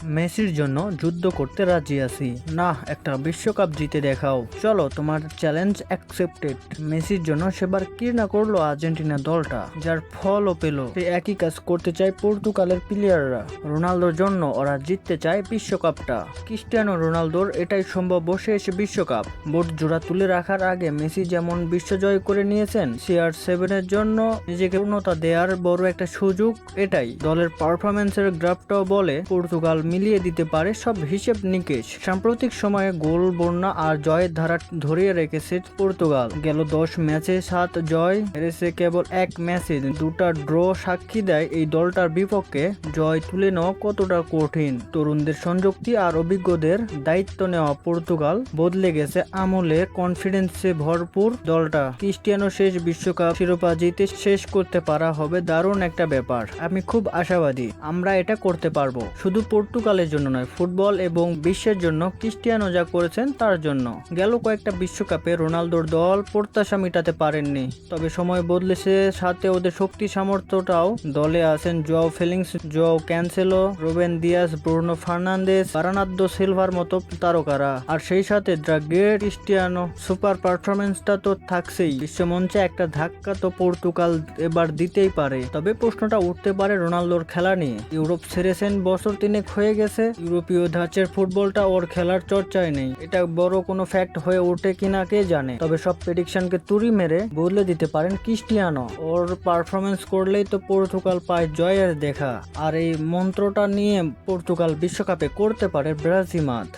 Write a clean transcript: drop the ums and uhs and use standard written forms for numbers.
মেসির জন্য যুদ্ধ করতে রাজি আছি। না, একটা বিশ্বকাপ জিতে দেখাও। চলো, তোমার চ্যালেঞ্জ অ্যাকসেপ্টেড। মেসির জন্য সেবার কি না করলো আর্জেন্টিনা দলটা, যার ফলও পেল। সে একই কাজ করতে চায় পর্তুগালের প্লেয়াররা। রোনালদোর জন্য ওরা জিততে চায় বিশ্বকাপটা। ক্রিস্টিয়ানো রোনালদোর এটাই সম্ভব, বসে এসে বিশ্বকাপ বোর্ড জোড়া তুলে রাখার আগে মেসি যেমন বিশ্বজয় করে নিয়েছেন, CR7 জন্য নিজেকে পূর্ণতা দেওয়ার বড় একটা সুযোগ এটাই। দলের পারফরমেন্সের গ্রাফটাও বলে পর্তুগাল মিলিয়ে দিতে পারে সব হিসেব নিকেশ। সাম্প্রতিক সময়ে গোল বন্যা আর জয়ের ধারা ধরিয়ে রেখেছে পর্তুগাল। গেল 10 ম্যাচে 7 জয়, হেরেছে কেবল 1 ম্যাচে 2টা ড্র। সাক্ষী দেয় এই দলটার বিপক্ষে জয় তুলে নেওয়া কতটা কঠিন। তরুণদের সংযুক্তি আর অভিজ্ঞদের দায়িত্ব নেওয়া পর্তুগাল বদলে গেছে আমলে। কনফিডেন্সে ভরপুর দলটা। ক্রিস্টিয়ানো শেষ বিশ্বকাপ শিরোপা জিতে শেষ করতে পারা হবে দারুণ একটা ব্যাপার। আমি খুব আশাবাদী আমরা এটা করতে পারবো। শুধু পর্তুগালের জন্য নয়, ফুটবল এবং বিশ্বের জন্য। ক্রিস্টিয়ানো যা করেছেন তার জন্য। গেল কয়েকটা বিশ্বকাপে রোনালদোর দল প্রত্যাশা মেটাতে পারেননি, তবে সময় বদলেছে, সাথে ওদের শক্তি সামর্থ্যটাও। দলে আছেন Joao Felix, Joao Cancelo, Ruben Dias, Bruno Fernandes, Bernardo silver মতো তারকারা। আর সেই সাথে দ্য গ্রেট ক্রিস্টিয়ানো সুপার পারফরমেন্সটা তো থাকছেই। বিশ্বমঞ্চে একটা ধাক্কা তো পর্তুগাল এবার দিতেই পারে। তবে প্রশ্নটা উঠতে পারে রোনালদোর খেলা নিয়ে। ইউরোপ ছেড়েছেন বছর 3 হয়ে গেছে, ইউরোপীয় ধাঁচের ফুটবলটা ওর খেলার চর্চায় নেই। এটা বড় কোনো ফ্যাক্ট হয়ে ওঠে কিনা কে জানে। তবে সব প্রেডিকশনকে তুড়ি মেরে বদলে দিতে পারেন ক্রিস্টিয়ানো। ওর পারফরমেন্স করলেই তো পর্তুগাল পায় জয়ের দেখা। আর এই মন্ত্রটা নিয়ে পর্তুগাল বিশ্বকাপে করতে পারে ব্রাজিমাত।